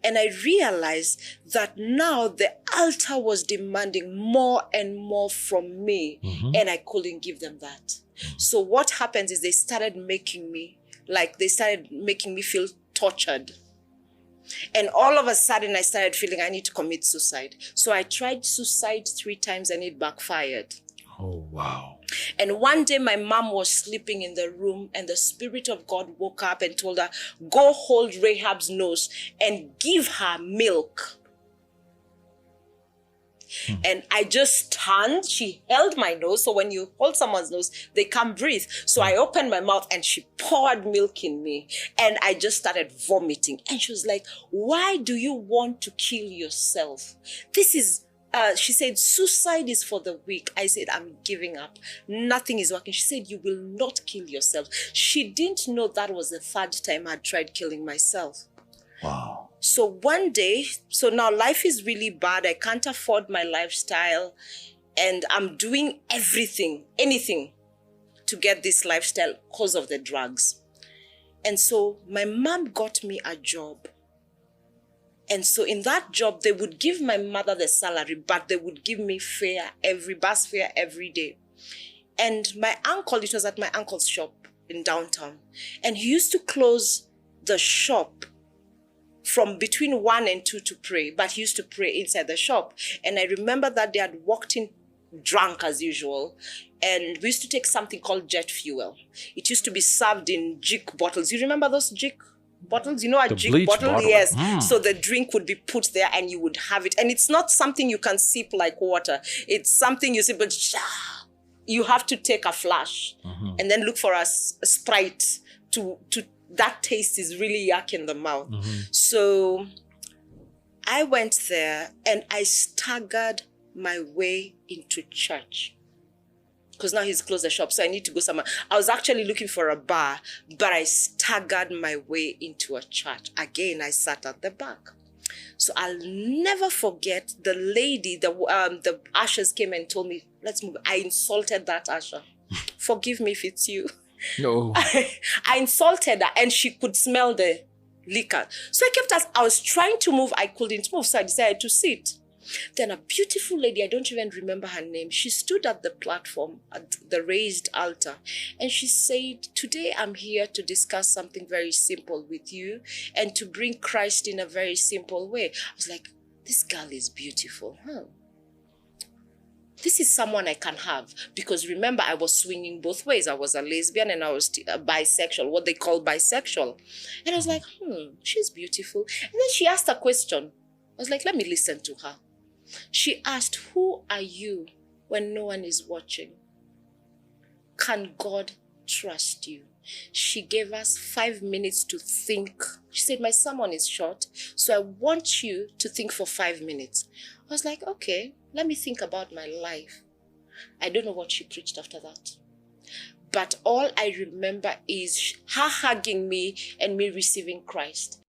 And I realized that now the altar was demanding more and more from me, and I couldn't give them that. So what happens is they started making me feel tortured. And all of a sudden I started feeling I need to commit suicide. So I tried suicide 3 times and it backfired. Oh, wow. And one day my mom was sleeping in the room and the Spirit of God woke up and told her, go hold Rahab's nose and give her milk. And I just turned, she held my nose. So when you hold someone's nose, they can't breathe. So I opened my mouth and she poured milk in me. And I just started vomiting. And she was like, why do you want to kill yourself? This is, she said, suicide is for the weak. I said, I'm giving up. Nothing is working. She said, you will not kill yourself. She didn't know that was the 3rd time I'd tried killing myself. Wow. So one day, so now life is really bad. I can't afford my lifestyle. And I'm doing anything to get this lifestyle because of the drugs. And so my mom got me a job. And so in that job, they would give my mother the salary, but they would give me bus fare every day. And my uncle, it was at my uncle's shop in downtown. And he used to close the shop from between 1 and 2 to pray, but he used to pray inside the shop. And I remember that they had walked in drunk as usual, and we used to take something called jet fuel. It used to be served in jik bottles. You remember those jik bottles? You know, a jik bottle? Yes. So the drink would be put there and you would have it. And it's not something you can sip like water. It's something you sip, but you have to take a flash and then look for a Sprite to that taste is really yuck in the mouth. So I went there and I staggered my way into church. Because now he's closed the shop, so I need to go somewhere. I was actually looking for a bar, but I staggered my way into a church. Again, I sat at the back. So I'll never forget the lady, the ushers came and told me, let's move. I insulted that usher. Forgive me if it's you. No. I insulted her and she could smell the liquor. So I was trying to move. I couldn't move. So I decided to sit. Then a beautiful lady, I don't even remember her name, she stood at the platform at the raised altar and she said, today I'm here to discuss something very simple with you and to bring Christ in a very simple way. I was like, this girl is beautiful. This is someone I can have. Because remember, I was swinging both ways. I was a lesbian and I was bisexual, what they call bisexual. And I was like, she's beautiful. And then she asked a question. I was like, let me listen to her. She asked, who are you when no one is watching? Can God trust you? She gave us 5 minutes to think. She said, my sermon is short, so I want you to think for 5 minutes. I was like, okay, let me think about my life. I don't know what she preached after that. But all I remember is her hugging me and me receiving Christ.